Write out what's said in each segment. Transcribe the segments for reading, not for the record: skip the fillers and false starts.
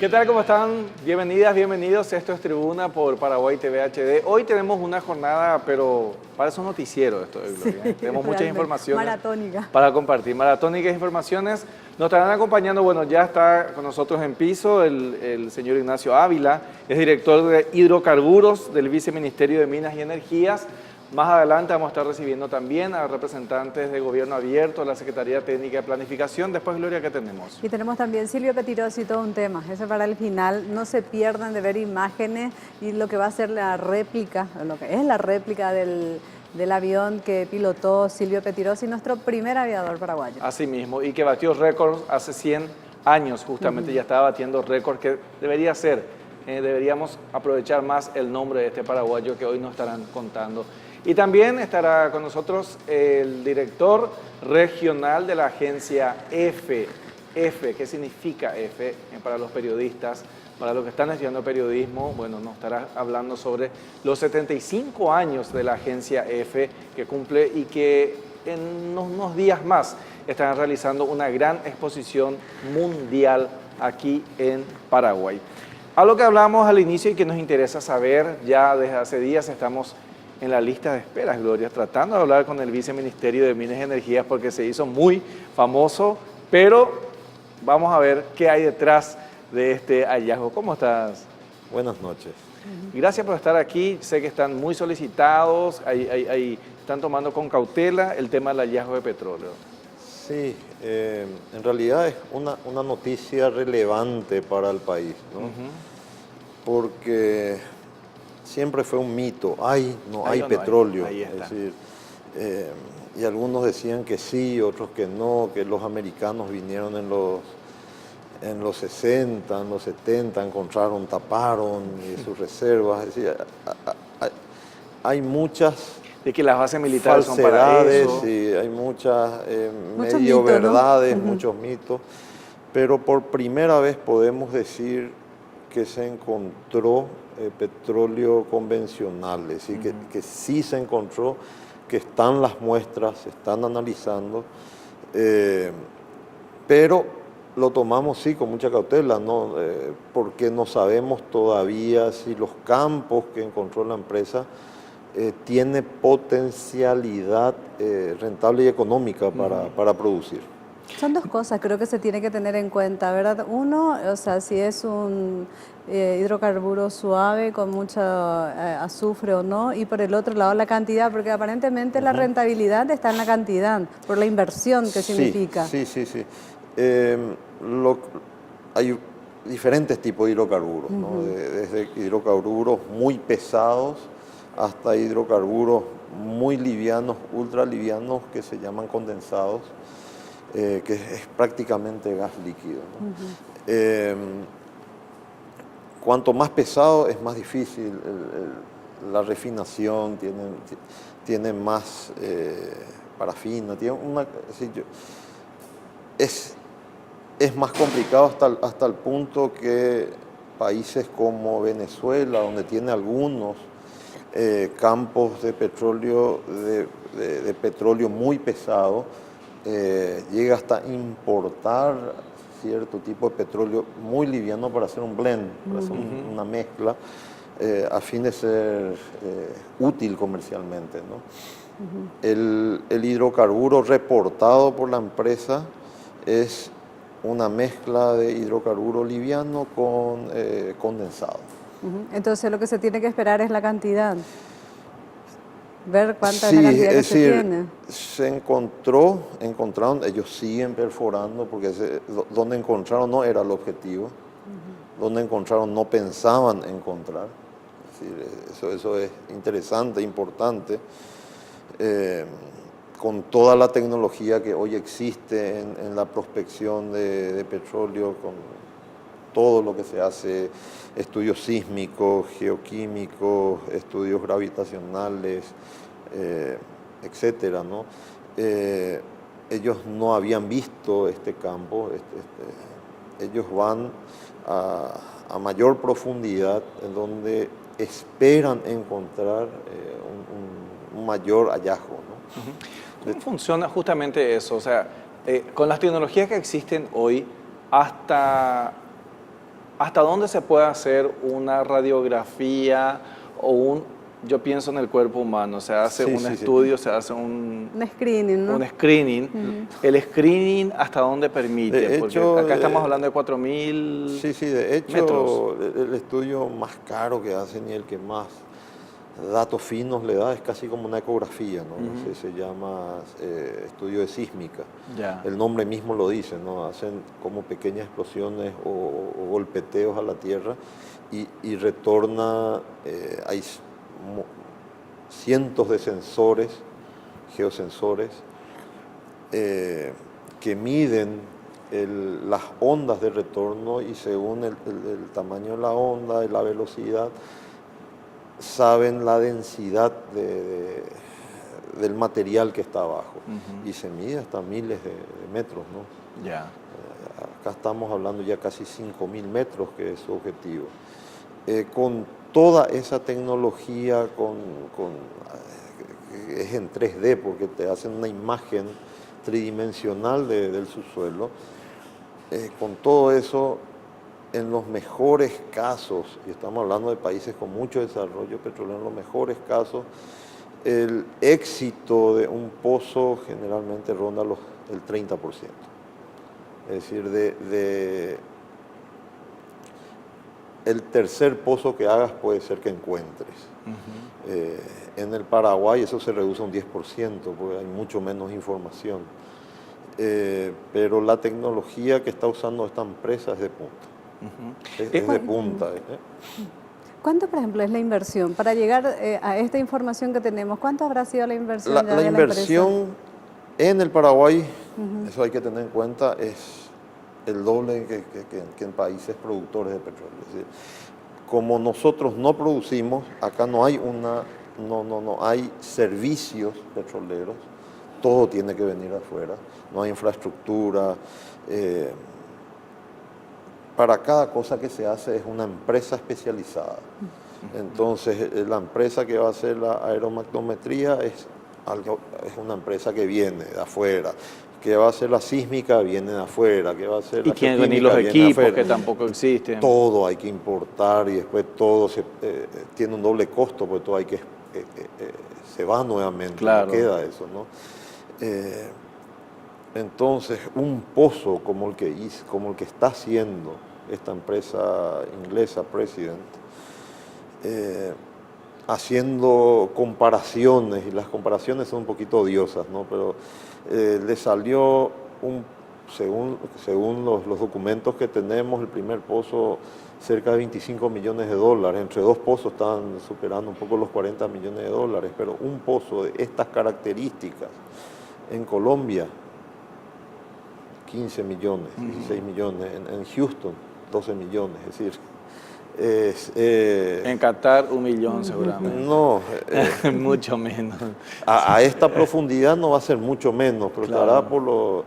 ¿Qué tal? ¿Cómo están? Bienvenidas, bienvenidos. Esto es Tribuna por Paraguay TV HD. Hoy tenemos una jornada, pero parece un noticiero esto de Gloria. Sí, Tenemos muchas informaciones maratónica para compartir. Maratónicas informaciones. Nos estarán acompañando, bueno, ya está con nosotros en piso el señor Ignacio Ávila, es director de hidrocarburos del Viceministerio de Minas y Energías. Más adelante vamos a estar recibiendo también a representantes de Gobierno Abierto, la Secretaría Técnica de Planificación. Después, Gloria, ¿qué tenemos? Y tenemos también Silvio Petirosi y todo un tema. Ese para el final. No se pierdan de ver imágenes y lo que va a ser la réplica, lo que es la réplica del avión que pilotó Silvio Petirosi, nuestro primer aviador paraguayo. Así mismo, y que batió récords hace 100 años, justamente ya estaba batiendo récords que debería ser. Deberíamos aprovechar más el nombre de este paraguayo que hoy nos estarán contando. Y también estará con nosotros el director regional de la agencia EFE. EFE, ¿qué significa EFE para los periodistas? Para los que están estudiando periodismo, bueno, nos estará hablando sobre los 75 años de la agencia EFE que cumple y que en unos días más estarán realizando una gran exposición mundial aquí en Paraguay. A lo que hablamos al inicio y que nos interesa saber, ya desde hace días estamos en la lista de esperas, Gloria, tratando de hablar con el Viceministerio de Minas y Energías porque se hizo muy famoso, pero vamos a ver qué hay detrás de este hallazgo. ¿Cómo estás? Buenas noches. Gracias por estar aquí. Sé que están muy solicitados, están tomando con cautela el tema del hallazgo de petróleo. Sí, en realidad es una noticia relevante para el país, ¿no? Porque siempre fue un mito, no hay petróleo. Ahí está. Es decir, y algunos decían que sí, otros que no, que los americanos vinieron en los 60, en los 70, encontraron, taparon sus reservas. Es decir, hay muchas de que las bases militares falsedades, son para eso. sí, hay muchas medio verdades, ¿no? Muchos mitos, pero por primera vez podemos decir que se encontró petróleo convencional, es decir, que sí se encontró, que están las muestras, se están analizando, pero lo tomamos sí con mucha cautela, ¿no? Porque no sabemos todavía si los campos que encontró la empresa tiene potencialidad rentable y económica para producir. Son dos cosas, creo que se tiene que tener en cuenta, ¿verdad? Uno, o sea, si es un hidrocarburo suave con mucho azufre o no, y por el otro lado la cantidad, porque aparentemente la rentabilidad está en la cantidad, por la inversión que significa. Sí. Hay diferentes tipos de hidrocarburos, ¿no? Desde hidrocarburos muy pesados hasta hidrocarburos muy livianos, ultralivianos, que se llaman condensados, que es prácticamente gas líquido, ¿no? Cuanto más pesado es más difícil la refinación, tiene más parafina, es más complicado hasta el punto que países como Venezuela, donde tiene algunos campos de petróleo, de petróleo muy pesado, llega hasta importar cierto tipo de petróleo muy liviano para hacer un blend, para hacer una mezcla, a fin de ser útil comercialmente, ¿no? El hidrocarburo reportado por la empresa es una mezcla de hidrocarburo liviano con condensado. Entonces lo que se tiene que esperar es la cantidad. Ver cuánta es la cantidad que se tiene. Se encontraron, ellos siguen perforando porque donde encontraron no era el objetivo, donde encontraron no pensaban encontrar. Es decir, eso es interesante, importante, con toda la tecnología que hoy existe en la prospección de petróleo, con todo lo que se hace, estudios sísmicos, geoquímicos, estudios gravitacionales, etcétera, ¿no? Ellos no habían visto este campo, ellos van a mayor profundidad, en donde esperan encontrar un mayor hallazgo, ¿no? ¿Cómo funciona justamente eso? O sea, con las tecnologías que existen hoy, ¿hasta ¿hasta dónde se puede hacer una radiografía o yo pienso en el cuerpo humano, se hace Sí, un sí, sí. estudio, se hace un screening, ¿no? screening. ¿El screening hasta dónde permite? De Porque hecho, acá estamos hablando de 4.000 Sí, sí, de metros. hecho, el estudio más caro que hacen y el que más datos finos le da es casi como una ecografía, ¿no? Se llama estudio de sísmica. Ya. El nombre mismo lo dice, ¿no? Hacen como pequeñas explosiones o golpeteos a la Tierra y retorna, hay cientos de sensores, geosensores, que miden las ondas de retorno y según el tamaño de la onda y la velocidad, saben la densidad del material que está abajo. Y se mide hasta miles de metros, ¿no? Ya. Acá estamos hablando ya casi 5.000 metros, que es su objetivo. Con toda esa tecnología, es en 3D, porque te hacen una imagen tridimensional del subsuelo. Con todo eso, en los mejores casos, y estamos hablando de países con mucho desarrollo petrolero, en los mejores casos, el éxito de un pozo generalmente ronda el 30%. Es decir, el tercer pozo que hagas puede ser que encuentres. En el Paraguay eso se reduce a un 10%, porque hay mucho menos información. Pero la tecnología que está usando esta empresa es de punta. Es de punta. ¿Cuánto, por ejemplo, es la inversión? Para llegar a esta información que tenemos, ¿cuánto habrá sido la inversión La de la inversión en el Paraguay, eso hay que tener en cuenta, es el doble que en países productores de petróleo. Es decir, como nosotros no producimos, acá no hay no hay servicios petroleros, todo tiene que venir de afuera, no hay infraestructura. Para cada cosa que se hace es una empresa especializada. Entonces, la empresa que va a hacer la aeromagnometría es una empresa que viene de afuera, que va a hacer la sísmica viene de afuera, que va a hacer Y la quieren venir geoquímica los viene de equipos afuera. que tampoco existen. Todo hay que importar y después todo tiene un doble costo, porque todo hay que se va nuevamente, Claro. no queda eso, ¿no? Entonces, un pozo como el que está haciendo esta empresa inglesa, President, haciendo comparaciones, y las comparaciones son un poquito odiosas, ¿no? Pero le salió, según los documentos que tenemos, el primer pozo cerca de 25 millones de dólares. Entre dos pozos estaban superando un poco los 40 millones de dólares, pero un pozo de estas características en Colombia, 15 millones, 16 millones, en Houston, 12 millones, es decir, En Qatar 1 millón seguramente. no, Mucho menos. a esta profundidad no va a ser mucho menos, pero Claro. estará por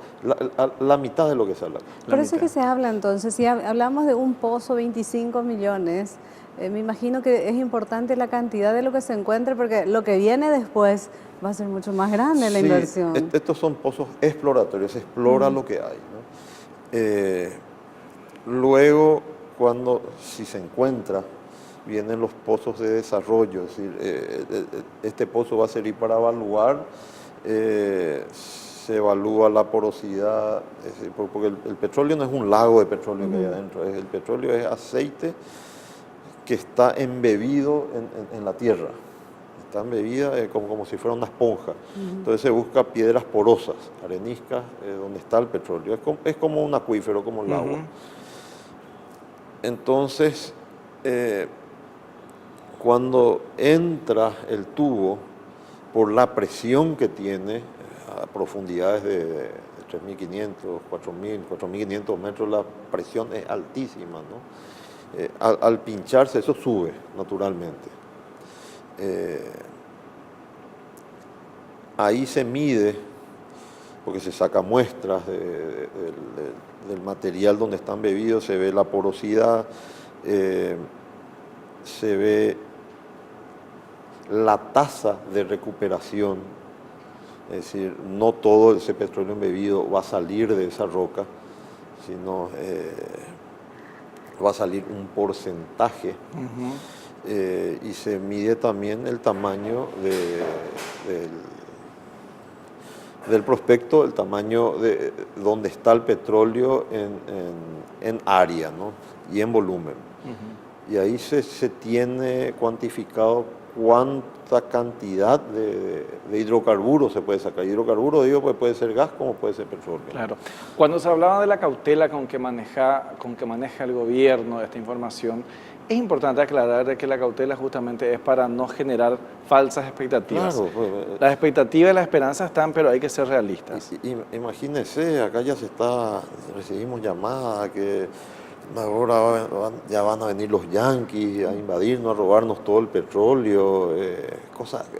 la mitad de lo que sale. Por eso es que se habla entonces, si hablamos de un pozo 25 millones, me imagino que es importante la cantidad de lo que se encuentre, porque lo que viene después va a ser mucho más grande la Sí, inversión. estos son pozos exploratorios, se explora lo que hay, ¿no? Luego, si se encuentra, vienen los pozos de desarrollo, es decir, este pozo va a servir para evaluar, se evalúa la porosidad, es decir, porque el petróleo no es un lago de petróleo que hay adentro, el petróleo es aceite que está embebido en la tierra. Está embebida como si fuera una esponja. Entonces se busca piedras porosas, areniscas, donde está el petróleo. Es como un acuífero, como el agua. Entonces, cuando entra el tubo, por la presión que tiene, a profundidades de 3.500, 4.000, 4.500 metros, la presión es altísima, ¿no? Al pincharse, eso sube naturalmente. Ahí se mide, porque se saca muestras del material donde están bebidos, se ve la porosidad, se ve la tasa de recuperación, es decir, no todo ese petróleo embebido va a salir de esa roca, sino va a salir un porcentaje. Y se mide también el tamaño del prospecto, el tamaño de donde está el petróleo en área, ¿no? Y en volumen. Y ahí se tiene cuantificado cuánta cantidad de hidrocarburos se puede sacar. Hidrocarburos, digo, pues puede ser gas como puede ser petróleo. Claro. Cuando se hablaba de la cautela con que maneja el gobierno esta información, es importante aclarar de que la cautela justamente es para no generar falsas expectativas. Claro, Las expectativas y las esperanzas están, pero hay que ser realistas. Imagínese, acá ya recibimos llamadas que ahora ya van a venir los yanquis a invadirnos, a robarnos todo el petróleo,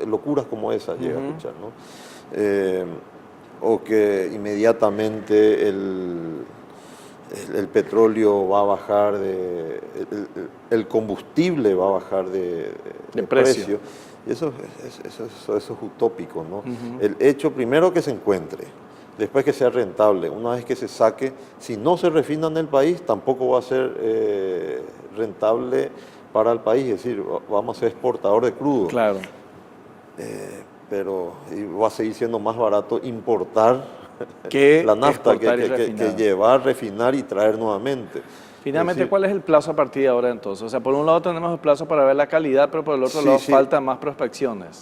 locuras como esas llega a escuchar, ¿no? O que inmediatamente el petróleo va a bajar, el combustible va a bajar de precio. Y eso es utópico, ¿no? El hecho primero que se encuentre, después que sea rentable. Una vez que se saque, si no se refina en el país, tampoco va a ser rentable para el país. Es decir, vamos a ser exportador de crudo. Claro. Pero va a seguir siendo más barato importar que la nafta que llevar, refinar y traer nuevamente. Finalmente, ¿cuál es el plazo a partir de ahora entonces? O sea, por un lado tenemos el plazo para ver la calidad, pero por el otro lado faltan más prospecciones.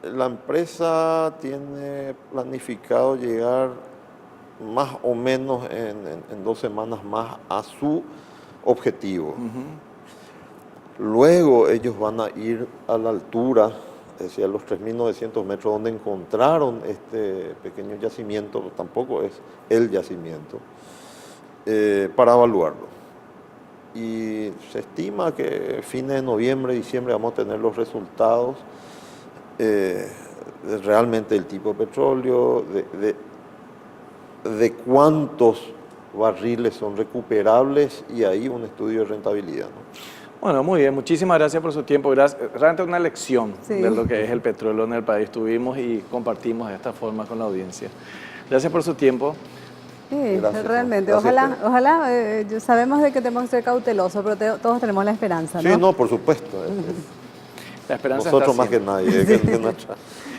La empresa tiene planificado llegar más o menos en 2 semanas más a su objetivo. Luego ellos van a ir a la altura, es decir, a los 3.900 metros donde encontraron este pequeño yacimiento, tampoco es el yacimiento, para evaluarlo. Y se estima que fines de noviembre, diciembre vamos a tener los resultados realmente del tipo de petróleo, de cuántos barriles son recuperables y ahí un estudio de rentabilidad, ¿no? Bueno, muy bien, muchísimas gracias por su tiempo. Gracias. Realmente una lección Sí. de lo que es el petróleo en el país. Tuvimos y compartimos de esta forma con la audiencia. Gracias por su tiempo. Sí, Gracias, realmente. gracias Ojalá, sabemos de que tenemos que ser cautelosos, pero todos tenemos la esperanza, ¿no? Sí, no, por supuesto. La esperanza Nosotros está más que nadie, que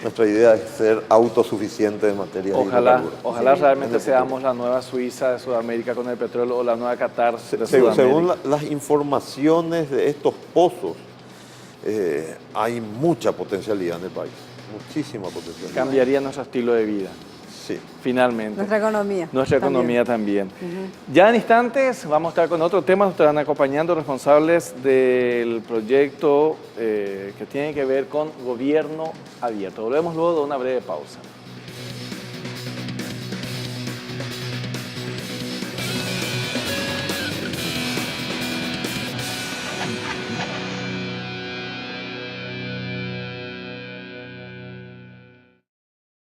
nuestra idea es ser autosuficientes en materia de hidrocarburos. Ojalá realmente seamos la nueva Suiza de Sudamérica con el petróleo o la nueva Qatar de Sudamérica. Según las informaciones de estos pozos, hay mucha potencialidad en el país, muchísima potencialidad. Cambiaría nuestro estilo de vida. Sí. Finalmente. Nuestra economía. Nuestra economía también. Ya en instantes vamos a estar con otro tema, nos estarán acompañando responsables del proyecto que tiene que ver con gobierno abierto. Volvemos luego de una breve pausa.